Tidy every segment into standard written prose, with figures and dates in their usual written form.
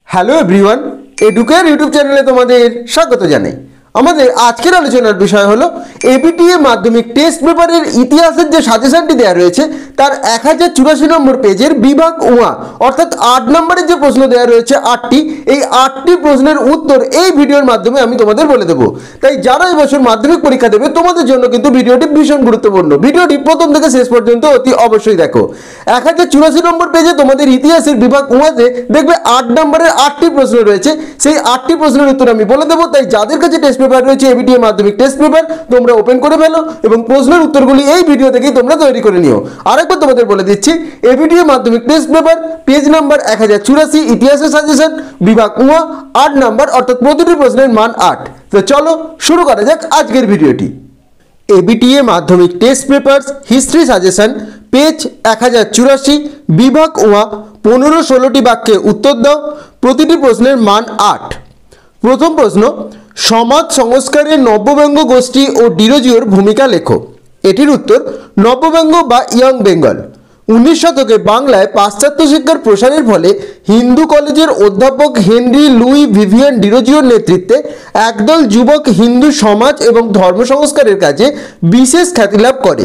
Hello everyone, educare YouTube চ্যানেলে তোমাদের স্বাগত জানাই। আমাদের আজকের আলোচনার বিষয় হলো এবিটিএ মাধ্যমিক টেস্ট পেপারের ইতিহাসের যে সাজেশনটি দেওয়া রয়েছে তার 1084 নম্বর পেজের বিভাগ উমা অর্থাৎ 8 নম্বরের যে প্রশ্ন দেওয়া রয়েছে 8টি, এই 8টি প্রশ্নের উত্তর এই ভিডিওর মাধ্যমে আমি তোমাদের বলে দেবো। তাই যারা এবছর মাধ্যমিক পরীক্ষা দেবে তোমাদের জন্য কিন্তু ভিডিওটি ভীষণ গুরুত্বপূর্ণ। ভিডিওটি প্রথম থেকে শেষ পর্যন্ত অতি অবশ্যই দেখো। 1084 নম্বর পেজে তোমাদের ইতিহাসের বিভাগ উমাতে দেখবে 8 নম্বরের 8টি প্রশ্ন রয়েছে। সেই 8টি প্রশ্নের উত্তর আমি বলে দেবো। তাই যাদের কাছে টেস্ট পেপার রয়েছে এবিটিএ মাধ্যমিক টেস্ট পেপার তোমরা ওপেন করে ফেলো এবং প্রশ্নের উত্তরগুলি এই ভিডিও থেকেই তোমরা তৈরি করে নিও। আরেকবার তোমাদের বলে দিচ্ছি, এবিটিএ মাধ্যমিক টেস্ট পেপার পেজ নাম্বার 1084 ইতিহাসের সাজেশন বিভাগ উমা 8 নাম্বার অর্থাৎ প্রতিটি প্রশ্নের মান 8। তো চলো শুরু করা যাক আজকের ভিডিওটি। এবিটিএ মাধ্যমিক test paper history suggestion page 1084 বিভাগ উমা 15-16টি বাক্যে উত্তর দাও। প্রতিটি প্রশ্নের মান 8। প্রথম প্রশ্ন, সমাজ সংস্কারে নব্যব্যঙ্গ গোষ্ঠী ও ডিরোজিওর ভূমিকা লেখো। এটির উত্তর নব্যব্যঙ্গ বা ইয়ং বেঙ্গল। 19 শতকে বাংলায় পাশ্চাত্য শিক্ষার প্রসারের ফলে হিন্দু কলেজের অধ্যাপক হেনরি লুই ভিভিয়ান ডিরোজিওর নেতৃত্বে একদল যুবক হিন্দু সমাজ এবং ধর্ম সংস্কারের কাজে বিশেষ খ্যাতি লাভ করে।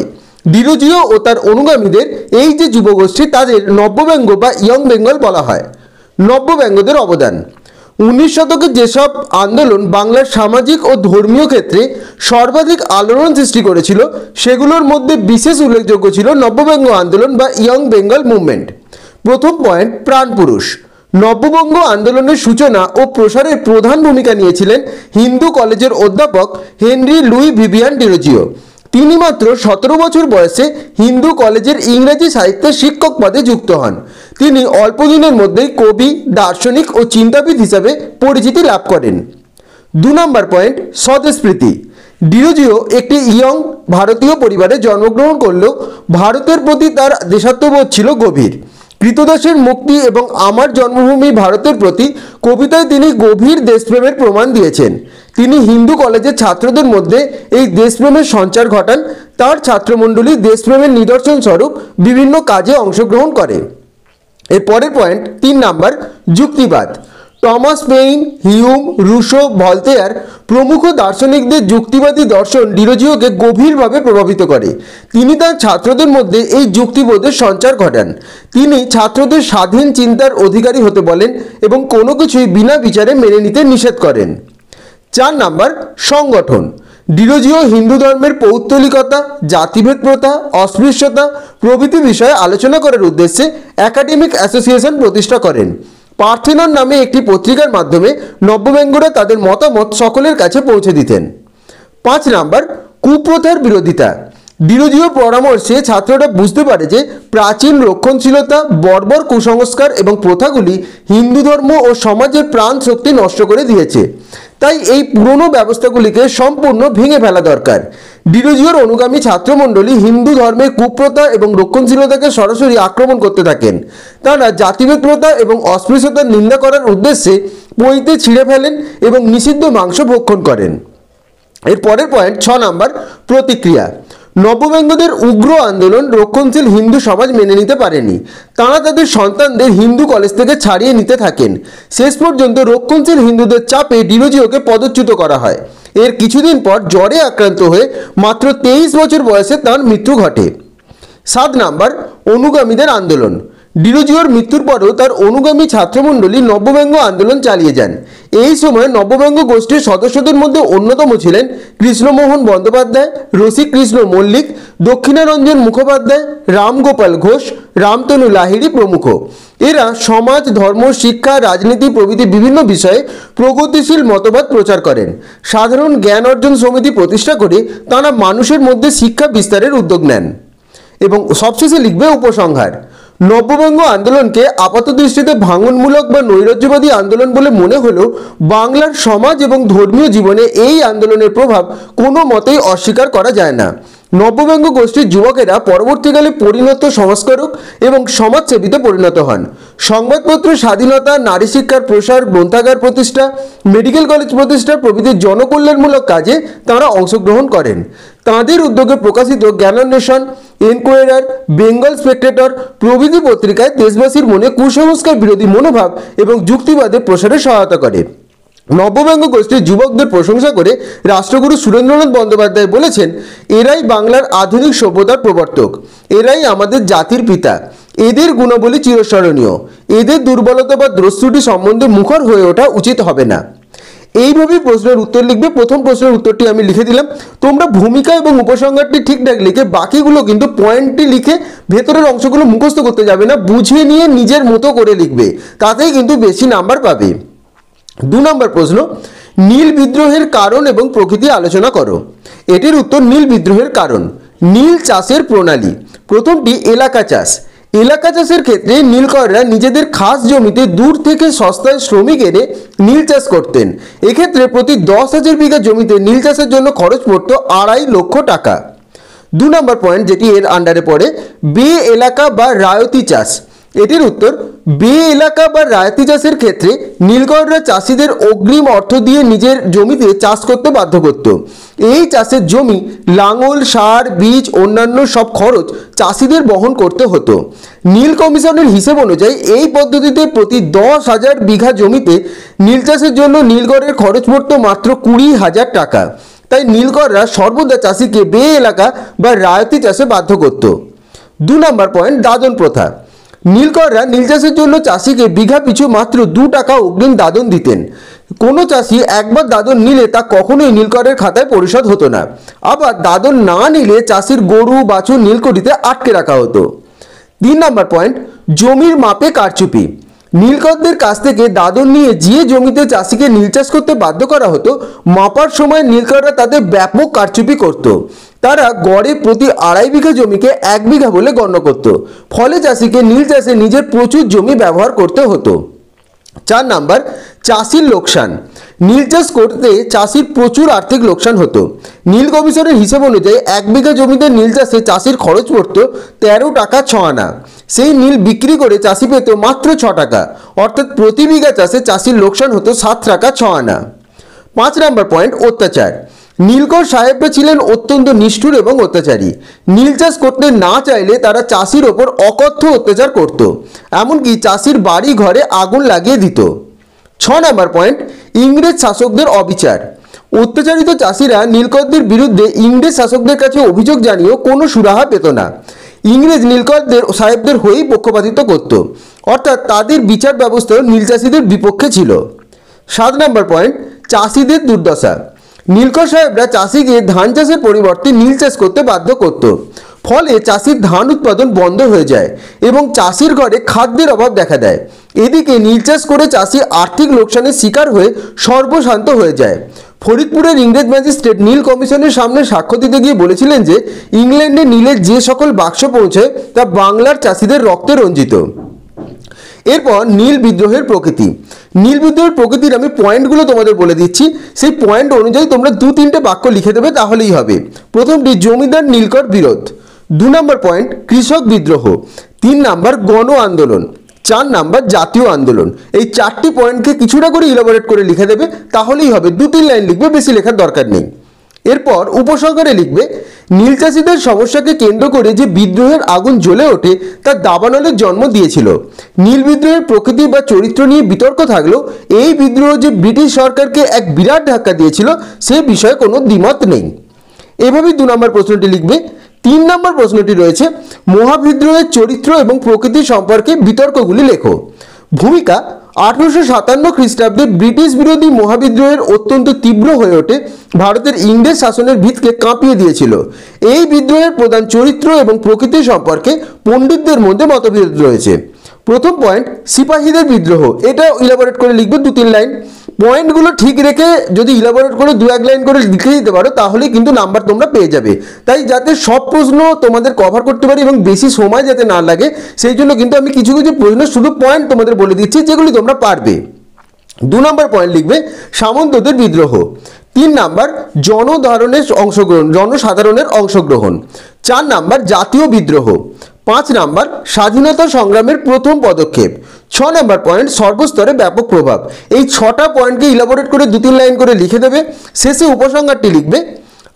ডিরোজিও ও তার অনুগামীদের এই যে যুবগোষ্ঠী তাদের নব্যব্যঙ্গ বা ইয়ং বেঙ্গল বলা হয়। নব্যব্যঙ্গদের অবদান: 19 শতকে যেসব আন্দোলন বাংলার সামাজিক ও ধর্মীয় ক্ষেত্রে সর্বাধিক আলোড়ন সৃষ্টি করেছিল সেগুলোর মধ্যে বিশেষ উল্লেখযোগ্য ছিল নব্যব্যঙ্গ আন্দোলন বা ইয়ং বেঙ্গল মুভমেন্ট। প্রথম পয়েন্ট, প্রাণপুরুষ। নব্যব্যঙ্গ আন্দোলনের সূচনা ও প্রসারে প্রধান ভূমিকা নিয়েছিলেন হিন্দু কলেজের অধ্যাপক হেনরি লুই ভিভিয়ান ডিরোজিও। তিনি মাত্র 17 বছর বয়সে হিন্দু কলেজের ইংরেজি সাহিত্যের শিক্ষক পদে যুক্ত হন। তিনি অল্প দিনের মধ্যেই কবি, দার্শনিক ও চিন্তাবিদ হিসাবে পরিচিতি লাভ করেন। 2 নম্বর পয়েন্ট, স্বদেশপ্রীতি। ডিরোজিও একটি ইয়ং ভারতীয় পরিবারে জন্মগ্রহণ করলেও ভারতের প্রতি তার দেশাত্মবোধ ছিল গভীর। কৃতদাসের মুক্তি এবং আমার জন্মভূমি ভারতের প্রতি কবিতায় তিনি গভীর দেশপ্রেমের প্রমাণ দিয়েছেন। তিনি হিন্দু কলেজের ছাত্রদের মধ্যে এই দেশপ্রেমের সঞ্চার ঘটান। তার ছাত্রমণ্ডলী দেশপ্রেমের নিদর্শন স্বরূপ বিভিন্ন কাজে অংশগ্রহণ করে। এর পরের পয়েন্ট 3 নাম্বার, যুক্তিবাদ। Thomas Paine, Hume, Rousseau, Voltaire প্রমুখ দার্শনিকদের যুক্তিবাদী দর্শন ডিরোজিওকে গভীরভাবে প্রভাবিত করে। তিনি তার ছাত্রদের মধ্যে এই যুক্তিবোধের সঞ্চার ঘটান। তিনি ছাত্রদের স্বাধীন চিন্তার অধিকারী হতে বলেন এবং কোনো কিছুই বিনা বিচারে মেনে নিতে নিষেধ করেন। 4 নাম্বার, সংগঠন। ডিরোজিও হিন্দু ধর্মের পৌত্তলিকতা, জাতিভেদ প্রথা, অস্পৃশ্যতা প্রভৃতি বিষয়ে আলোচনা করার উদ্দেশ্যে একাডেমিক অ্যাসোসিয়েশন প্রতিষ্ঠা করেন। পার্থেনন নামে একটি পত্রিকার মাধ্যমে নব্যব্যঙ্গরা তাদের মতামত সকলের কাছে পৌঁছে দিতেন। 5 নাম্বার, কুপ্রথার বিরোধিতা। ডিরোজিওর পরামর্শে ছাত্ররা বুঝতে পারে যে প্রাচীন রক্ষণশীলতা, বর্বর কুসংস্কার এবং প্রথাগুলি হিন্দু ধর্ম ও সমাজের প্রাণ শক্তি নষ্ট করে দিয়েছে। তাই এই পুরনো ব্যবস্থাগুলিকে সম্পূর্ণ ভেঙে ফেলা দরকার। ডিরোজিওর অনুগামী ছাত্রমণ্ডলী হিন্দু ধর্মের কুপ্রথা এবং রক্ষণশীলতাকে সরাসরি আক্রমণ করতে থাকেন। তারা জাতিভেদ প্রথা এবং অস্পৃশ্যতার নিন্দা করার উদ্দেশ্যে পৈতে ছিঁড়ে ফেলেন এবং নিষিদ্ধ মাংস ভক্ষণ করেন। এর পরের পয়েন্ট 6 নাম্বার, প্রতিক্রিয়া। নব্যব্যঙ্গদের উগ্র আন্দোলন রক্ষণশীল হিন্দু সমাজ মেনে নিতে পারেনি। তারা তাদের সন্তানদের হিন্দু কলেজ থেকে ছাড়িয়ে নিতে থাকেন। শেষ পর্যন্ত রক্ষণশীল হিন্দুদের চাপে ডিরোজিওকে পদচ্যুত করা হয়। এর কিছুদিন পর জ্বরে আক্রান্ত হয়ে মাত্র 23 বছর বয়সে তার মৃত্যু ঘটে। 7 নাম্বার, অনুগামীদের আন্দোলন। ডিরোজিওর মৃত্যুর পরেও তার অনুগামী ছাত্রমণ্ডলী নব্যব্যঙ্গ আন্দোলন চালিয়ে যান। এই সময় নব্যব্যঙ্গ গোষ্ঠীর সদস্যদের মধ্যে অন্যতম ছিলেন কৃষ্ণমোহন বন্দ্যোপাধ্যায়, রসিকৃষ্ণ মল্লিক, দক্ষিণারঞ্জন মুখোপাধ্যায়, রামগোপাল ঘোষ, রামতনু লাহিড়ী প্রমুখ। এরা সমাজ, ধর্ম, শিক্ষা, রাজনীতি প্রভৃতি বিভিন্ন বিষয়ে প্রগতিশীল মতবাদ প্রচার করেন। সাধারণ জ্ঞান অর্জন সমিতি প্রতিষ্ঠা করে তারা মানুষের মধ্যে শিক্ষা বিস্তারের উদ্যোগ নেন। এবং সবশেষে লিখবে উপসংহার। নব্যব্যঙ্গ আন্দোলনকে আপাতদৃষ্টিতে ভাঙনমূলক বা নৈরাজ্যবাদী আন্দোলন বলে মনে হলেও বাংলার সমাজ এবং ধর্মীয় জীবনে এই আন্দোলনের প্রভাব কোনো মতেই অস্বীকার করা যায় না। নব্যব্যঙ্গ গোষ্ঠীর যুবকেরা পরবর্তীকালে পরিণত সংস্কারক এবং সমাজসেবীতে পরিণত হন। সংবাদপত্র স্বাধীনতা, নারী শিক্ষার প্রসার, গ্রন্থাগার প্রতিষ্ঠা, মেডিকেল কলেজ প্রতিষ্ঠা প্রভৃতি জনকল্যাণমূলক কাজে তাঁরা অংশগ্রহণ করেন। তাঁদের উদ্যোগে প্রকাশিত জ্ঞানান্বেষণ, এনকোয়ারার, বেঙ্গল স্পেকটেটর প্রভৃতি পত্রিকায় দেশবাসীর মনে কুসংস্কার বিরোধী মনোভাব এবং যুক্তিবাদের প্রসারে সহায়তা করে। নব্যব্যঙ্গ গোষ্ঠীর যুবকদের প্রশংসা করে রাষ্ট্রগুরু সুরেন্দ্রনাথ বন্দ্যোপাধ্যায় বলেছেন, এরাই বাংলার আধুনিক সভ্যতার প্রবর্তক, এরাই আমাদের জাতির পিতা, এদের গুণাবলী চিরস্মরণীয়, এদের দুর্বলতা বা দ্রষ্টুটি সম্বন্ধে মুখর হয়ে ওঠা উচিত হবে না। এইভাবেই প্রশ্নের উত্তর লিখবে। প্রথম প্রশ্নের উত্তরটি আমি লিখে দিলাম। তোমরা ভূমিকা এবং উপসংহারটি ঠিকঠাক লিখে বাকিগুলো কিন্তু পয়েন্টটি লিখে ভেতরের অংশগুলো মুখস্থ করতে যাবে না, বুঝে নিয়ে নিজের মতো করে লিখবে, তাতেই কিন্তু বেশি নাম্বার পাবে। 2 নম্বর প্রশ্ন, নীল বিদ্রোহের কারণ এবং প্রকৃতি আলোচনা করো। এটির উত্তর, নীল বিদ্রোহের কারণ, নীল চাষের প্রণালী। প্রথমটি এলাকা চাষ। এলাকা চাষের ক্ষেত্রে নীলকররা নিজেদের খাস জমিতে দূর থেকে সস্তায় শ্রমিক এনে নীল চাষ করতেন। এক্ষেত্রে প্রতি 10,000 বিঘা জমিতে নীল চাষের জন্য খরচ পড়ত 2.5 লক্ষ টাকা। 2 নম্বর পয়েন্ট, যেটি এর আন্ডারে পড়ে, বে এলাকা বা রায়তি চাষ। এটির উত্তর, বে এলাকা বা রায়তি চাষের ক্ষেত্রে নীলকররা চাষিদের অগ্রিম অর্থ দিয়ে নিজের জমিতে চাষ করতে বাধ্য করত। এই চাষের জমি, লাঙল, সার, বীজ, অন্যান্য সব খরচ চাষিদের বহন করতে হতো। নীল কমিশনের হিসেব অনুযায়ী এই পদ্ধতিতে প্রতি 10,000 বিঘা জমিতে নীল চাষের জন্য নীলকরের খরচ পড়ত মাত্র 20,000 টাকা। তাই নীলকররা সর্বদা চাষিকে বে এলাকা বা রায়তি চাষে বাধ্য করত। 2 নম্বর পয়েন্ট, দাদন প্রথা। নীলকররা নীল চাষের জন্য চাষিকে বিঘা পিছু মাত্র 2 টাকা অগ্রিম দাদন দিতেন। কোনো চাষি একবার দাদন নিলে তা কখনোই নীলকরের খাতায় পরিশোধ হতো না। আবার দাদন না নিলে চাষির গরু বাছুর নীলকরিতে আটকে রাখা হতো। 3 নম্বর পয়েন্ট, জমির মাপে কারচুপি। নীলকরদের কাছ থেকে দাদন নিয়ে যে জমিতে চাষিকে নীল চাষ করতে বাধ্য করা হতো, মাপার সময় নীলকররা তাদের ব্যাপক কারচুপি করত। তারা গড়ে প্রতি 2.5 বিঘা জমিকে 1 বিঘা বলে গণ্য করত। ফলে চাষিকে নীল চাষে নিজের প্রচুর জমি ব্যবহার করতে হতো। 4 নাম্বার, চাষির লোকসান। নীল চাষ করতে চাষির প্রচুর আর্থিক লোকসান হতো। নীল কমিশনের হিসেব অনুযায়ী 1 বিঘা জমিতে নীল চাষে চাষির খরচ পড়ত 13 টাকা 6 আনা। সেই নীল বিক্রি করে চাষি পেত মাত্র 6 টাকা, অর্থাৎ প্রতি বিঘা চাষে চাষির লোকসান হতো 7 টাকা 6 আনা। 5 নম্বর পয়েন্ট, অত্যাচার। নীলকর সাহেবরা ছিলেন অত্যন্ত নিষ্ঠুর এবং অত্যাচারী। নীল চাষ করতে না চাইলে তারা চাষির ওপর অকথ্য অত্যাচার করত, এমনকি চাষির বাড়ি ঘরে আগুন লাগিয়ে দিত। 6 নম্বর পয়েন্ট, ইংরেজ শাসকদের অবিচার। অত্যাচারিত চাষিরা নীলকরদের বিরুদ্ধে ইংরেজ শাসকদের কাছে অভিযোগ জানিয়েও কোনো সুরাহা পেত না। ইংরেজ নীলকরদের সাহেবদের হয়েই পক্ষপাতিত্ব করত, অর্থাৎ তাদের বিচার ব্যবস্থাও নীল চাষিদের বিপক্ষে ছিল। 7 নম্বর পয়েন্ট, চাষিদের দুর্দশা। নীলকর সাহেবরা চাষিকে ধান চাষের পরিবর্তে নীল চাষ করতে বাধ্য করত। ফলে চাষির ধান উৎপাদন বন্ধ হয়ে যায় এবং চাষির ঘরে খাদ্যের অভাব দেখা দেয়। এদিকে নীল চাষ করে চাষি আর্থিক লোকসানের শিকার হয়ে সর্বশান্ত হয়ে যায়। ফরিদপুরের ইংরেজ ম্যাজিস্ট্রেট নীল কমিশনের সামনে সাক্ষ্য দিতে গিয়ে বলেছিলেন যে ইংল্যান্ডে নীলের যে সকল বাক্স পৌঁছয় তা বাংলার চাষিদের রক্তে রঞ্জিত। এরপর নীল বিদ্রোহের প্রকৃতি। নীল বিদ্রোহের প্রকৃতির আমি পয়েন্টগুলো তোমাদের বলে দিচ্ছি, সেই পয়েন্ট অনুযায়ী তোমরা 2-3টে বাক্য লিখে দেবে, তাহলেই হবে। প্রথমটি, জমিদার নীলকর বিরোধ। 2 নম্বর পয়েন্ট, কৃষক বিদ্রোহ। 3 নাম্বার, গণ আন্দোলন। 4 নাম্বার, জাতীয় আন্দোলন। এই 4টি পয়েন্টকে কিছুটা করে ইলাবোরেট করে লিখে দেবে, তাহলেই হবে। 2-3 লাইন লিখবে, বেশি লেখার দরকার নেই। এরপর উপসংহারে লিখবে, নীল চাষিদের সমস্যাকে কেন্দ্র করে যে বিদ্রোহের আগুন জ্বলে ওঠে তা দাবানলের জন্ম দিয়েছিল। নীল বিদ্রোহের প্রকৃতি বা চরিত্র নিয়ে বিতর্ক থাকলেও এই বিদ্রোহ যে ব্রিটিশ সরকারকে এক বিরাট ধাক্কা দিয়েছিল সে বিষয়ে কোনো দ্বিমত নেই। এভাবেই 2 নম্বর প্রশ্নটি লিখবে। 3 নম্বর প্রশ্নটি রয়েছে, মহাবিদ্রোহের চরিত্র এবং প্রকৃতি সম্পর্কে বিতর্কগুলি লেখো। ভূমিকা, 1857 খ্রিস্টাব্দে ব্রিটিশ বিরোধী মহাবিদ্রোহের অত্যন্ত তীব্র হয়ে ওঠে ভারতের ইংরেজ শাসনের ভিতকে কাঁপিয়ে দিয়েছিল। এই বিদ্রোহের প্রধান চরিত্র এবং প্রকৃতি সম্পর্কে পণ্ডিতদের মধ্যে মতভেদ রয়েছে। প্রথম পয়েন্ট, সিপাহীদের বিদ্রোহ। এটা ইলাবোরেট করে লিখবে 2-3 লাইন। পয়েন্টগুলো ঠিক রেখে যদি ইলাবোরেট করে 2-1 লাইন করে লিখে দিতে পারো তাহলে কিন্তু নাম্বার তোমরা পেয়ে যাবে। তাই যাতে সব প্রশ্ন তোমাদের কভার করতে পারি এবং বেশি সময় যাতে না লাগে সেই জন্য কিন্তু আমি কিছু কিছু প্রশ্ন শুধু পয়েন্ট তোমাদের বলে দিচ্ছি যেগুলি তোমরা পারবে। 2 নম্বর পয়েন্ট লিখবে সামন্তদের বিদ্রোহ। 3 নাম্বার জনসাধারণের অংশগ্রহণ। 4 নাম্বার জাতীয় বিদ্রোহ। 5 নাম্বার স্বাধীনতা সংগ্রামের প্রথম পদক্ষেপ। 6 নাম্বার পয়েন্ট সর্বস্তরে ব্যাপক প্রভাব। এই 6টা পয়েন্টকে ইলাবোরেট করে 2-3 লাইন করে লিখে দেবে। শেষে উপসংহারটি লিখবে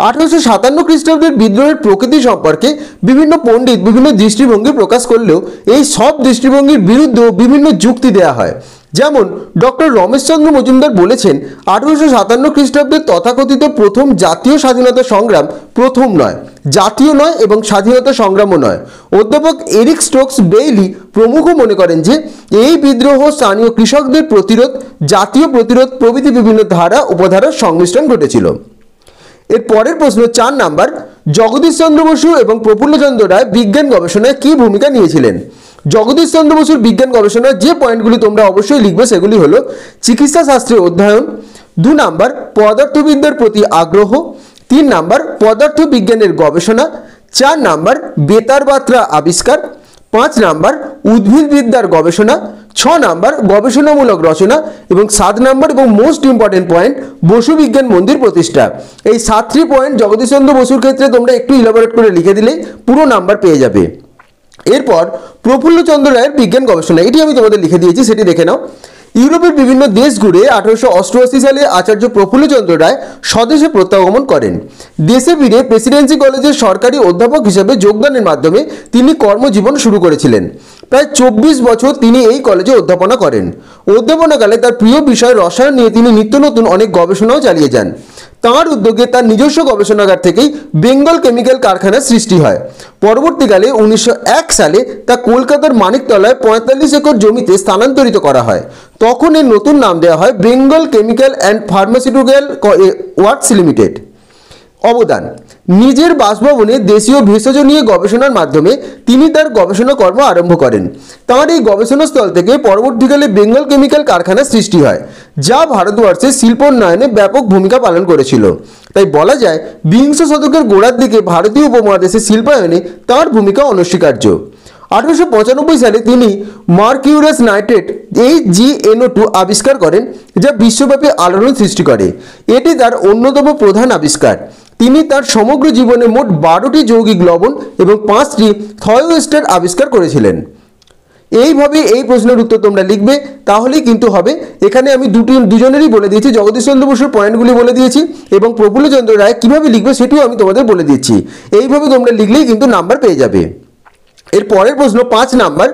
1857 খ্রিস্টাব্দের বিদ্রোহের প্রকৃতি সম্পর্কে বিভিন্ন পণ্ডিত বিভিন্ন দৃষ্টিভঙ্গি প্রকাশ করলেও এই সব দৃষ্টিভঙ্গির বিরুদ্ধেও বিভিন্ন যুক্তি দেওয়া হয়। যেমন ডক্টর রমেশচন্দ্র মজুমদার বলেছেন 1857 খ্রিস্টাব্দের তথাকথিত প্রথম জাতীয় স্বাধীনতা সংগ্রাম প্রথম নয়, জাতীয় নয় এবং স্বাধীনতা সংগ্রামও নয়। অধ্যাপক এরিক স্টোকস বেইলি প্রমুখ মনে করেন যে এই বিদ্রোহ স্থানীয় কৃষকদের প্রতিরোধ, জাতীয় প্রতিরোধ প্রভৃতি বিভিন্ন ধারা উপধারার সংমিশ্রণ ঘটেছিল। এর পরের প্রশ্ন 4 নাম্বার জগদীশ চন্দ্র বসু এবং প্রফুল্লচন্দ্র রায় বিজ্ঞান গবেষণায় কী ভূমিকা নিয়েছিলেন? জগদীশ চন্দ্র বসুর বিজ্ঞান গবেষণার যে পয়েন্টগুলি তোমরা অবশ্যই লিখবে সেগুলি হলো চিকিৎসা শাস্ত্রের অধ্যয়ন, 2 নাম্বার পদার্থবিদ্যার প্রতি আগ্রহ, 3 নাম্বার পদার্থ বিজ্ঞানের গবেষণা, 4 নাম্বার বেতার বার্তা আবিষ্কার, 5 নাম্বার উদ্ভিদবিদ্যার গবেষণা, 6 নাম্বার গবেষণামূলক রচনা এবং 7 নাম্বার এবং মোস্ট ইম্পর্টেন্ট পয়েন্ট বসু বিজ্ঞান মন্দির প্রতিষ্ঠা। এই 7টি পয়েন্ট জগদীশচন্দ্র বসুর ক্ষেত্রে তোমরা একটু ইলাবোরেট করে লিখে দিলেই পুরো নাম্বার পেয়ে যাবে। এরপর প্রফুল্লচন্দ্র রায়ের বিজ্ঞান গবেষণা, এটি আমি তোমাদের লিখে দিয়েছি, সেটি দেখে নাও। ইউরোপের বিভিন্ন দেশ ঘুরে 1888 সালে আচার্য প্রফুল্লচন্দ্র রায় স্বদেশে প্রত্যাগমন করেন। দেশে ফিরে প্রেসিডেন্সি কলেজের সরকারি অধ্যাপক হিসেবে যোগদানের মাধ্যমে তিনি কর্মজীবন শুরু করেছিলেন। প্রায় 24 বছর তিনি এই কলেজে অধ্যাপনা করেন। অধ্যাপনাকালে তার প্রিয় বিষয় রসায়ন নিয়ে তিনি নিত্য নতুন অনেক গবেষণাও চালিয়ে যান। তাঁর উদ্যোগে তার নিজস্ব গবেষণাগার থেকেই বেঙ্গল কেমিক্যাল কারখানার সৃষ্টি হয়। পরবর্তীকালে 1901 সালে তা কলকাতার মানিকতলায় 45 একর জমিতে স্থানান্তরিত করা হয়। তখন এর নতুন নাম দেওয়া হয় Bengal chemical and pharmaceutical works limited. অবদান: নিজের বাসভবনে দেশীয় ভেষজ নিয়ে গবেষণার মাধ্যমে তিনি তার গবেষণা কর্ম আরম্ভ করেন। তাঁর এই গবেষণাস্থল থেকে পরবর্তীকালে বেঙ্গল কেমিক্যাল কারখানার সৃষ্টি হয়, যা ভারতবর্ষের শিল্পোন্নয়নে ব্যাপক ভূমিকা পালন করেছিল। তাই বলা যায় 20 শতকের গোড়ার দিকে ভারতীয় উপমহাদেশের শিল্পায়নে তাঁর ভূমিকা অনস্বীকার্য। 1895 সালে তিনি মার্কিউরাস নাইট্রেট HgNO2 আবিষ্কার করেন, যা বিশ্বব্যাপী আলোড়ন সৃষ্টি করে। এটি তার অন্যতম প্রধান আবিষ্কার। তিনি তার সমগ্র জীবনে মোট 12টি যৌগিক লবণ এবং 5টি থায়োএস্টার আবিষ্কার করেছিলেন। এইভাবে এই প্রশ্নের উত্তর তোমরা লিখবে, তাহলেই কিন্তু হবে। এখানে আমি দুজনেরই বলে দিয়েছি, জগদীশচন্দ্র বসুর পয়েন্টগুলি বলে দিয়েছি এবং প্রফুল্লচন্দ্র রায় কীভাবে লিখবে সেটিও আমি তোমাদের বলে দিচ্ছি। এইভাবে তোমরা লিখলেই কিন্তু নাম্বার পেয়ে যাবে। এর পরের প্রশ্ন 5 নাম্বার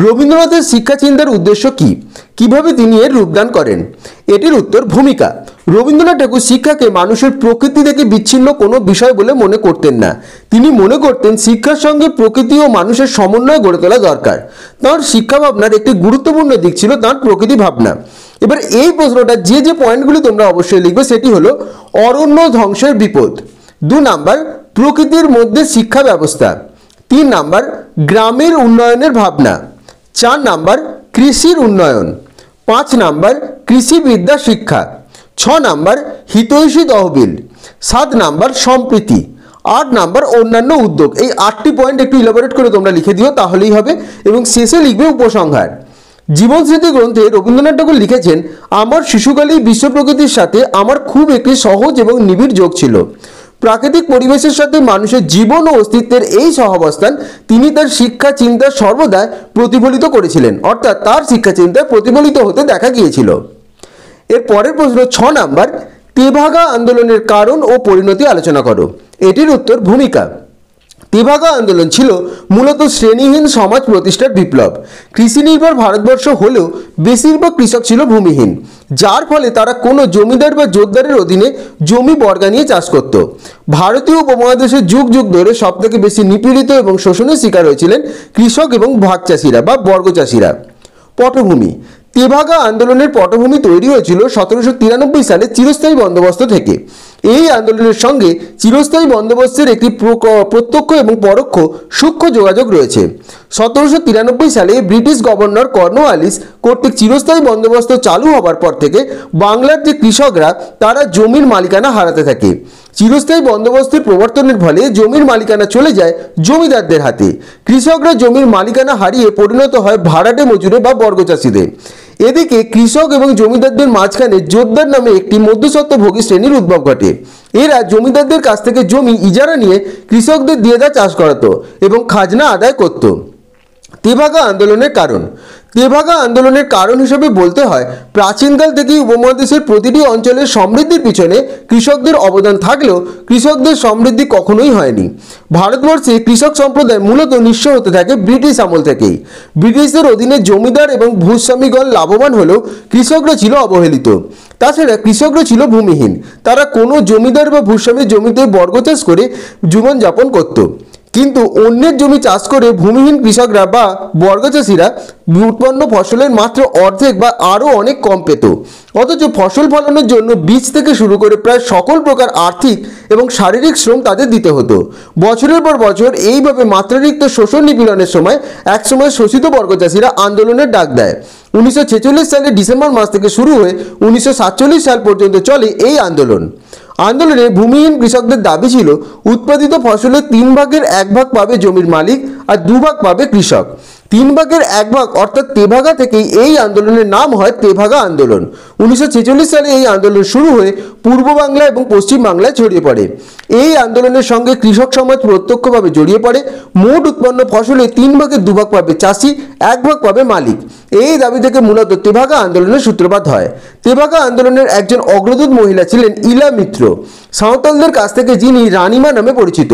রবীন্দ্রনাথের শিক্ষা চিন্তার উদ্দেশ্য কী? কিভাবে তিনি এর রূপদান করেন? এটির উত্তর ভূমিকা। রবীন্দ্রনাথ ঠাকুর শিক্ষাকে মানুষের প্রকৃতি থেকে বিচ্ছিন্ন কোনো বিষয় বলে মনে করতেন না। তিনি মনে করতেন শিক্ষার সঙ্গে প্রকৃতি ও মানুষের সমন্বয় গড়ে তোলা দরকার। তাঁর শিক্ষা ভাবনার একটি গুরুত্বপূর্ণ দিক ছিল তাঁর প্রকৃতি ভাবনা। এবার এই প্রশ্নটা যে পয়েন্টগুলি তোমরা অবশ্যই লিখবে সেটি হলো অরণ্য ধ্বংসের বিপদ, 2 নাম্বার প্রকৃতির মধ্যে শিক্ষা ব্যবস্থা, 3 নাম্বার গ্রামের উন্নয়নের ভাবনা, 4 নাম্বার কৃষির উন্নয়ন, 5 নাম্বার কৃষিবিদ্যা শিক্ষা, 6 নাম্বার হিতৈষী তহবিল, 7 নাম্বার সম্প্রীতি, 8 নাম্বার অন্যান্য উদ্যোগ। এই 8টি পয়েন্ট একটু ইলাবোরেট করে তোমরা লিখে দিও, তাহলেই হবে। এবং শেষে লিখবে উপসংহার। জীবনস্মৃতি গ্রন্থে রবীন্দ্রনাথ ঠাকুর লিখেছেন, আমার শিশুকালেই বিশ্ব প্রকৃতির সাথে আমার খুব একটি সহজ এবং নিবিড় যোগ ছিল। প্রাকৃতিক পরিবেশের সাথে মানুষের জীবন ও অস্তিত্বের এই সহাবস্থান তিনি তার শিক্ষা চিন্তা সর্বদা প্রতিফলিত করেছিলেন, অর্থাৎ তার শিক্ষা চিন্তায় প্রতিফলিত হতে দেখা গিয়েছিল। এর পরের প্রশ্ন 6 নাম্বার তেভাগা আন্দোলনের কারণ ও পরিণতি আলোচনা করো। এটির উত্তর ভূমিকা। তেভাগা আন্দোলন ছিল মূলত শ্রেণীহীন সমাজ প্রতিষ্ঠার বিপ্লব। কৃষি নির্ভর ভারতবর্ষ হলেও বেশিরভাগ কৃষক ছিল ভূমিহীন, যার ফলে তারা কোনো জমিদার বা জোরদারের অধীনে জমি বর্গা নিয়ে চাষ করত। ভারতীয় উপমহাদেশের যুগ যুগ ধরে সবথেকে বেশি নিপীড়িত এবং শোষণের শিকার হয়েছিলেন কৃষক এবং ভাগ চাষিরা বা বর্গ চাষিরা। পটভূমি: তেভাগা আন্দোলনের পটভূমি তৈরি হয়েছিল 1793 সালে চিরস্থায়ী বন্দোবস্ত থেকে। এই আন্দোলনের সঙ্গে চিরস্থায়ী বন্দোবস্তের একটি প্রত্যক্ষ এবং পরোক্ষ সূক্ষ্ম যোগাযোগ রয়েছে। 1793 সালে ব্রিটিশ গভর্নর কর্নওয়ালিস কর্তৃক চিরস্থায়ী বন্দোবস্ত চালু হবার পর থেকে বাংলার যে কৃষকরা তারা জমির মালিকানা হারাতে থাকে। চিরস্থায়ী বন্দোবস্তের প্রবর্তনের ফলে জমির মালিকানা চলে যায় জমিদারদের হাতে। কৃষকরা জমির মালিকানা হারিয়ে পরিণত হয় ভাড়াটে মজুরে বা বর্গচাষীদের। এদিকে কৃষক এবং জমিদারদের মাঝখানে জোরদার নামে একটি মধ্যস্বত্বভোগী শ্রেণীর উদ্ভব ঘটে। এরা জমিদারদের কাছ থেকে জমি ইজারা নিয়ে কৃষকদের দিয়ে চাষ করাতো এবং খাজনা আদায় করত। তেভাগা আন্দোলনের কারণ। তেভাগা আন্দোলনের কারণ হিসেবে বলতে হয়, প্রাচীনকাল থেকেই উপমহাদেশের প্রতিটি অঞ্চলের সমৃদ্ধির পিছনে কৃষকদের অবদান থাকলেও কৃষকদের সমৃদ্ধি কখনোই হয়নি। ভারতবর্ষে কৃষক সম্প্রদায় মূলত নিঃস্ব হতে থাকে ব্রিটিশ আমল থেকেই। ব্রিটিশদের অধীনে জমিদার এবং ভূস্বামীগণ লাভবান হলেও কৃষকরা ছিল অবহেলিত। তাছাড়া কৃষকরা ছিল ভূমিহীন। তারা কোনো জমিদার বা ভূস্বামীর জমিতে বর্গচাষ করে জীবনযাপন করত। কিন্তু অন্যের জমি চাষ করে ভূমিহীন কৃষকরা বা বর্গচাষীরা উৎপন্ন ফসলের মাত্র অর্ধেক বা আরও অনেক কম পেত। অথচ ফসল ফলানোর জন্য বীজ থেকে শুরু করে প্রায় সকল প্রকার আর্থিক এবং শারীরিক শ্রম তাদের দিতে হতো। বছরের পর বছর এইভাবে মাত্রাতিরিক্ত শোষণ নিপীড়নের সময় একসময় শোষিত বর্গচাষীরা আন্দোলনের ডাক দেয়। 1946 সালের ডিসেম্বর মাস থেকে শুরু হয়ে 1947 সাল পর্যন্ত চলে এই আন্দোলন। আন্দোলনে ভূমিহীন কৃষকদের দাবি ছিল উৎপাদিত ফসলের 3 ভাগের 1 ভাগ পাবে জমির মালিক আর 2 ভাগ পাবে কৃষক। 3 ভাগের 1 ভাগ অর্থাৎ তেভাগা থেকেই এই আন্দোলনের নাম হয় তেভাগা আন্দোলন। 1946 সালে এই আন্দোলন শুরু হয়ে পূর্ব বাংলা এবং পশ্চিম বাংলায় ছড়িয়ে পড়ে। এই আন্দোলনের সঙ্গে কৃষক সমাজ প্রত্যক্ষভাবে জড়িয়ে পড়ে। মোট উৎপন্ন ফসলে 3 ভাগের 2 ভাগ পাবে চাষি, 1 ভাগ পাবে মালিক। এই দাবি থেকে মূলত তেভাগা আন্দোলনের সূত্রপাত হয়। তেভাগা আন্দোলনের একজন অগ্রদূত মহিলা ছিলেন ইলা মিত্র, সাঁওতালদের কাছ থেকে যিনি রানীমা নামে পরিচিত।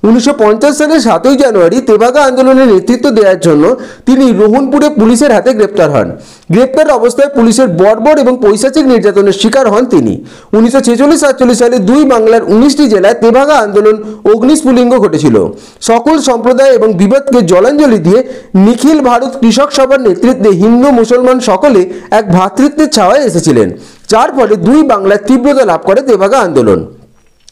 1950 সালের 7ই জানুয়ারি তেভাগা আন্দোলনের নেতৃত্ব দেওয়ার জন্য তিনি রোহনপুরে পুলিশের হাতে গ্রেপ্তার হন। গ্রেপ্তার অবস্থায় পুলিশের বর্বর এবং পৈশাচিক নির্যাতনের শিকার হন তিনি। 1946-47 সালে 2 বাংলার 19টি জেলায় তেভাগা আন্দোলন অগ্নিস্ফুলিঙ্গ ঘটেছিল। সকল সম্প্রদায় এবং বিবাদকে জলাঞ্জলি দিয়ে নিখিল ভারত কৃষক সভার নেতৃত্বে হিন্দু মুসলমান সকলে এক ভ্রাতৃত্বের ছায়ায় এসেছিলেন, যার ফলে 2 বাংলায় তীব্রতা লাভ করে তেভাগা আন্দোলন।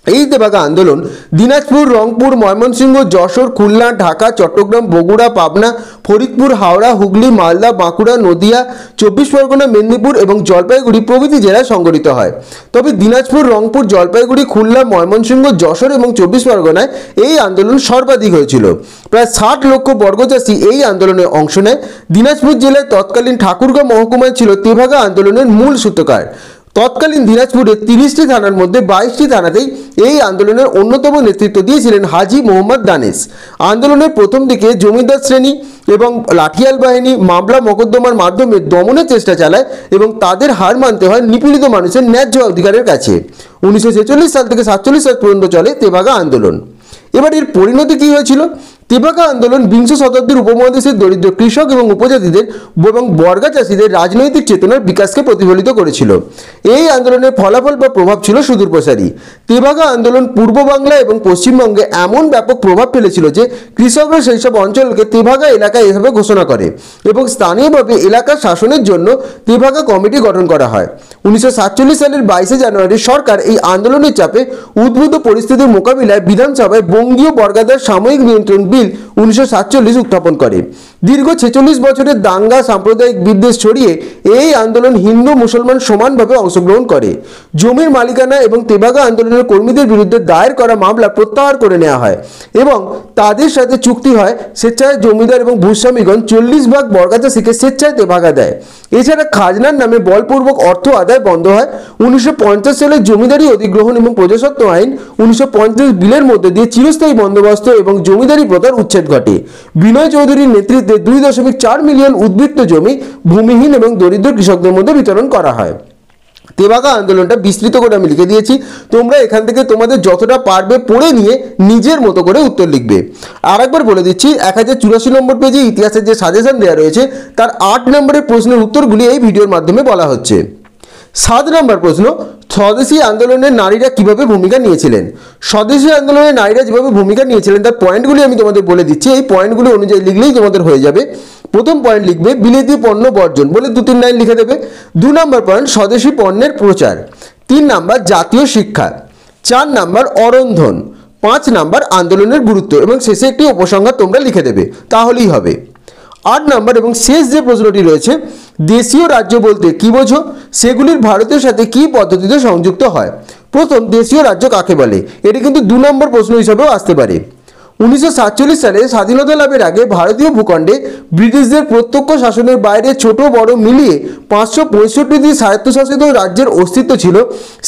এই তেভাগা আন্দোলন দিনাজপুর, রংপুর, ময়মনসিংহ, যশোর, খুলনা, ঢাকা, চট্টগ্রাম, বগুড়া, পাবনা, ফরিদপুর, হাওড়া, হুগলি, মালদা, বাঁকুড়া, নদিয়া, 24 পরগনা, মেদিনীপুর এবং জলপাইগুড়ি প্রভৃতি জেলায় সংগঠিত হয়। তবে দিনাজপুর, রংপুর, জলপাইগুড়ি, খুলনা, ময়মনসিংহ, যশোর এবং 24 পরগনায় এই আন্দোলন সর্বাধিক হয়েছিল। প্রায় 60 লক্ষ বর্গচাষী এই আন্দোলনে অংশ নেয়। দিনাজপুর জেলায় তৎকালীন ঠাকুরগাঁও মহকুমায় ছিল তেভাগা আন্দোলনের মূল সূত্রকার। তৎকালীন দিনাজপুরের 30টি থানার মধ্যে 22টি থানাতেই এই আন্দোলনের অন্যতম নেতৃত্ব দিয়েছিলেন হাজি মোহাম্মদ দানেশ। আন্দোলনের প্রথম দিকে জমিদার শ্রেণী এবং লাঠিয়াল বাহিনী মামলা মোকদ্দমার মাধ্যমে দমনের চেষ্টা চালায় এবং তাদের হার মানতে হয় নিপীড়িত মানুষের ন্যায্য অধিকারের কাছে। 1946 সাল থেকে 47 সাল পর্যন্ত চলে তেভাগা আন্দোলন। এবার এর পরিণতি কী হয়েছিল? তেভাগা আন্দোলন বিংশ শতাব্দীর উপমহাদেশের দরিদ্র কৃষক এবং উপজাতিদের এবং বর্গা চাষীদের রাজনৈতিক চেতনার বিকাশকে প্রতিফলিত করেছিল। এই আন্দোলনের ফলাফল বা প্রভাব ছিল সুদূরপ্রসারী। তেভাগা আন্দোলন পূর্ব বাংলা এবং পশ্চিমবঙ্গে এমন ব্যাপক প্রভাব ফেলেছিল যে কৃষকরা সেই সব অঞ্চলকে তেভাগা এলাকা এভাবে ঘোষণা করে এবং স্থানীয়ভাবে এলাকার শাসনের জন্য তেভাগা কমিটি গঠন করা হয়। 1947 সালের 22 জানুয়ারি সরকার এই আন্দোলনের চাপে উদ্ভূত পরিস্থিতির মোকাবিলায় বিধানসভায় বঙ্গীয় বর্গাদার সাময়িক নিয়ন্ত্রণ বিল 1947 উত্থাপন করে। দীর্ঘ 46 বছরের দাঙ্গা, সাম্প্রদায়িক বিদ্বেষ ছড়িয়ে এই আন্দোলন হিন্দু মুসলমান সমানভাবে অংশগ্রহণ করে। জমির মালিকানা এবং তেভাগা আন্দোলনের কর্মীদের বিরুদ্ধে দায়ের করা মামলা প্রত্যাহার করে নেওয়া হয় এবং তাদের সাথে চুক্তি হয় স্বেচ্ছায় জমিদার এবং ভূস্বামীগণ 40 ভাগ বর্গাচাষীকে স্বেচ্ছায় তেভাগা দেয়। এছাড়া খাজনার নামে বলপূর্বক অর্থ আদায় বন্ধ হয়। 1950 সালের জমিদারি অধিগ্রহণ এবং প্রজাস্বত্ব আইন 1950 বিলের মধ্যে দিয়ে চিরস্থায়ী বন্দোবস্ত এবং জমিদারি প্রথার উচ্ছেদ ঘটে। বিনয় চৌধুরীর নেতৃত্বে 2.4 মিলিয়ন উদ্বৃত্ত জমি ভূমিহীন এবং দরিদ্র কৃষকদের মধ্যে বিতরণ করা হয়। তেভাগা আন্দোলনটা বিস্তৃত করে আমি লিখে দিয়েছি, তোমরা এখান থেকে তোমাদের যতটা পারবে পড়ে নিয়ে নিজের মতো করে উত্তর লিখবে। আর একবার বলে দিচ্ছি, 1084 নম্বর পেজে ইতিহাসের যে সাজেশন দেওয়া রয়েছে তার 8 নম্বরের প্রশ্নের উত্তরগুলি এই ভিডিওর মাধ্যমে বলা হচ্ছে। 7 নম্বর প্রশ্ন, স্বদেশী আন্দোলনের নারীরা কিভাবে ভূমিকা নিয়েছিলেন? স্বদেশী আন্দোলনে নারীরা যেভাবে ভূমিকা নিয়েছিলেন তার পয়েন্টগুলি আমি তোমাদের বলে দিচ্ছি। এই পয়েন্টগুলি অনুযায়ী লিখলেই তোমাদের হয়ে যাবে। প্রথম পয়েন্ট লিখবে বিলেতি পণ্য বর্জন, বলে 2-3 লাইন লিখে দেবে। 2 নম্বর পয়েন্ট স্বদেশী পণ্যের প্রচার। 3 নাম্বার জাতীয় শিক্ষা। 4 নাম্বার অরন্ধন। 5 নাম্বার আন্দোলনের গুরুত্ব এবং শেষে একটি উপসংহার তোমরা লিখে দেবে, তাহলেই হবে। 8 নম্বর এবং শেষ যে প্রশ্নটি রয়েছে, দেশীয় রাজ্য বলতে কি বোঝো? সেগুলির ভারতের সাথে কি পদ্ধতিতে সংযুক্ত হয়? প্রথম, দেশীয় রাজ্য কাকে বলে? এটি কিন্তু 2 নম্বর প্রশ্ন হিসাবেও আসতে পারে। 1947 সালে স্বাধীনতা লাভের আগে ভারতীয় ভূখণ্ডে ব্রিটিশদের প্রত্যক্ষ শাসনের বাইরে ছোট বড় মিলিয়ে 565টি স্বায়ত্তশাসিত রাজ্যের অস্তিত্ব ছিল,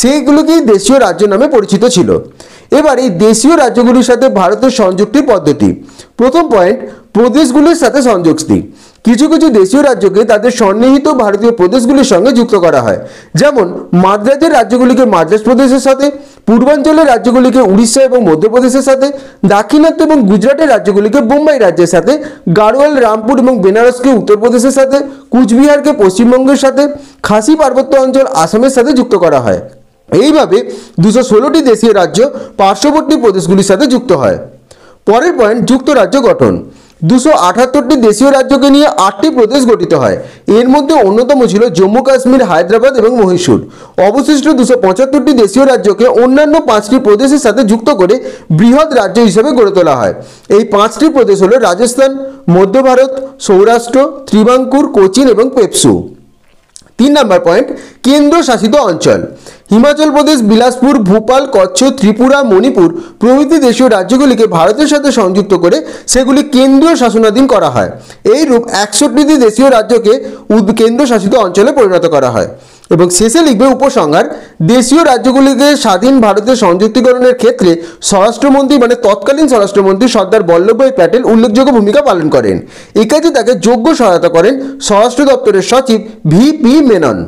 সেইগুলোকেই দেশীয় রাজ্য নামে পরিচিত ছিল। এবার এই দেশীয় রাজ্যগুলির সাথে ভারতের সংযুক্তির পদ্ধতি। প্রথম পয়েন্ট, প্রদেশগুলির সাথে সংযুক্তি। কিছু কিছু দেশীয় রাজ্যকে তাদের সন্নিহিত ভারতীয় প্রদেশগুলির সঙ্গে যুক্ত করা হয়। যেমন মাদ্রাজের রাজ্যগুলিকে মাদ্রাজ প্রদেশের সাথে, পূর্বাঞ্চলের রাজ্যগুলিকে উড়িষ্যা এবং মধ্যপ্রদেশের সাথে, দাক্ষিণাত্য এবং গুজরাটের রাজ্যগুলিকে বোম্বাই রাজ্যের সাথে, গাড়োয়াল, রামপুর এবং বেনারসকে উত্তরপ্রদেশের সাথে, কুচবিহারকে পশ্চিমবঙ্গের সাথে, খাসি পার্বত্য অঞ্চল আসামের সাথে যুক্ত করা হয়। এইভাবে 216টি দেশীয় রাজ্য পার্শ্ববর্তী প্রদেশগুলির সাথে যুক্ত হয়। পরের পয়েন্ট, যুক্তরাজ্য গঠন। 278টি দেশীয় রাজ্যকে নিয়ে 8টি প্রদেশ গঠিত হয়। এর মধ্যে অন্যতম ছিল জম্মু কাশ্মীর, হায়দ্রাবাদ এবং মহীশূর। অবশিষ্ট 275টি দেশীয় রাজ্যকে অন্যান্য 5টি প্রদেশের সাথে যুক্ত করে বৃহৎ রাজ্য হিসেবে গড়ে তোলা হয়। এই 5টি প্রদেশ হল রাজস্থান, মধ্য ভারত, সৌরাষ্ট্র, ত্রিবাঙ্কুর, কোচিন এবং পেপসু। 3 নম্বর পয়েন্ট, কেন্দ্রশাসিত অঞ্চল। হিমাচল প্রদেশ, বিলাসপুর, ভোপাল, কচ্ছ, ত্রিপুরা, মণিপুর প্রভৃতি দেশীয় রাজ্যগুলিকে ভারতের সাথে সংযুক্ত করে সেগুলি কেন্দ্রীয় শাসনাধীন করা হয়। এইরূপ 61টি দেশীয় রাজ্যকে কেন্দ্রশাসিত অঞ্চলে পরিণত করা হয়। এবং শেষে লিখবে উপসংহার, দেশীয় রাজ্যগুলিকে স্বাধীন ভারতের সংযুক্তিকরণের ক্ষেত্রে স্বরাষ্ট্রমন্ত্রী মানে তৎকালীন স্বরাষ্ট্রমন্ত্রী সর্দার বল্লভভাই প্যাটেল উল্লেখযোগ্য ভূমিকা পালন করেন। এই কাজে তাকে যোগ্য সহায়তা করেন স্বরাষ্ট্র দপ্তরের সচিব VP মেনন।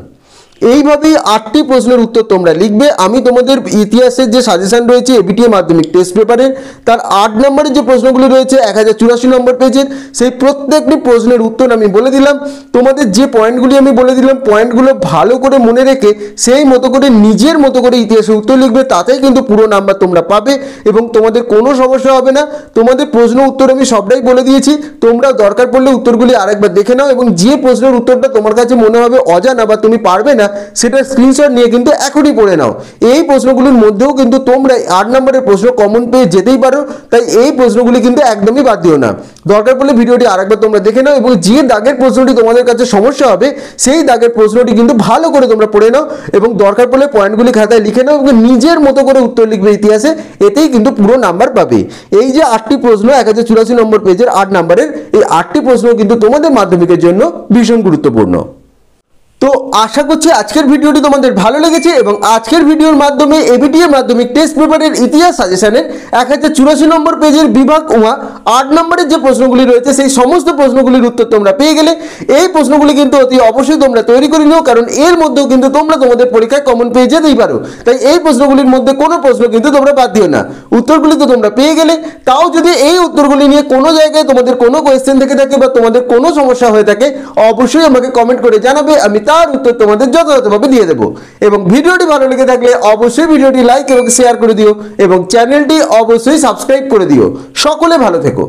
এইভাবেই 8টি প্রশ্নের উত্তর তোমরা লিখবে। আমি তোমাদের ইতিহাসের যে সাজেশন রয়েছে এবিটিএ মাধ্যমিক টেস্ট পেপারের, তার 8 নম্বরের যে প্রশ্নগুলি রয়েছে 1084 নম্বর পেজের, সেই প্রত্যেকটি প্রশ্নের উত্তর আমি বলে দিলাম। তোমাদের যে পয়েন্টগুলি আমি বলে দিলাম, পয়েন্টগুলো ভালো করে মনে রেখে সেই মতো করে নিজের মতো করে ইতিহাসের উত্তর লিখবে, তাতেই কিন্তু পুরো নাম্বার তোমরা পাবে এবং তোমাদের কোনো সমস্যা হবে না। তোমাদের প্রশ্ন উত্তর আমি সবটাই বলে দিয়েছি, তোমরা দরকার পড়লে উত্তরগুলি আরেকবার দেখে নাও এবং যে প্রশ্নের উত্তরটা তোমার কাছে মনে হবে অজানা বা তুমি পারবে না সেটা স্ক্রিনশট নিয়ে কিন্তু এখনই পড়ে নাও। এই প্রশ্নগুলির মধ্যেও কিন্তু তোমরা 8 নম্বরের প্রশ্ন কমন পেয়ে যেতেই পারো, তাই এই প্রশ্নগুলি কিন্তু একদমই বাদ দিও না। দরকার পড়লে ভিডিওটি আরেকবার তোমরা দেখে নাও এবং যে দাগের প্রশ্নটি তোমাদের কাছে সমস্যা হবে সেই দাগের প্রশ্নটি কিন্তু ভালো করে তোমরা পড়ে নাও এবং দরকার পড়লে পয়েন্টগুলি খাতায় লিখে নাও এবং নিজের মতো করে উত্তর লিখবে ইতিহাসে, এতেই কিন্তু পুরো নাম্বার পাবে। এই যে 8টি প্রশ্ন 1084 নম্বর পেজের 8 নম্বরের, এই 8টি প্রশ্ন কিন্তু তোমাদের মাধ্যমিকের জন্য ভীষণ গুরুত্বপূর্ণ। তো আশা করছি আজকের ভিডিওটি তোমাদের ভালো লেগেছে এবং আজকের ভিডিওর মাধ্যমে এবিটিএ মাধ্যমিক টেস্ট পেপারের ইতিহাস সাজেশনের 1084 নম্বর পেজের বিভাগ 8 নম্বরের যে প্রশ্নগুলি রয়েছে সেই সমস্ত প্রশ্নগুলির উত্তর তোমরা পেয়ে গেলে। এই প্রশ্নগুলি কিন্তু অতি অবশ্যই তোমরা তৈরি করে নিও, কারণ এর মধ্যেও কিন্তু তোমরা তোমাদের পরীক্ষায় কমন পেয়ে যেতেই পারো। তাই এই প্রশ্নগুলির মধ্যে কোনো প্রশ্ন কিন্তু তোমরা বাদ দিও না। উত্তরগুলি তো তোমরা পেয়ে গেলে, তাও যদি এই উত্তরগুলি নিয়ে কোনো জায়গায় তোমাদের কোনো কোয়েশ্চেন থেকে থাকে বা তোমাদের কোনো সমস্যা হয়ে থাকে, অবশ্যই আমাকে কমেন্ট করে জানাবে, আমি তার উত্তর তোমাদের যথাযথভাবে দিয়ে দেবো। এবং ভিডিওটি ভালো লেগে থাকলে অবশ্যই ভিডিওটি লাইক এবং শেয়ার করে দিও এবং চ্যানেলটি অবশ্যই সাবস্ক্রাইব করে দিও। সকলে ভালো থেকো।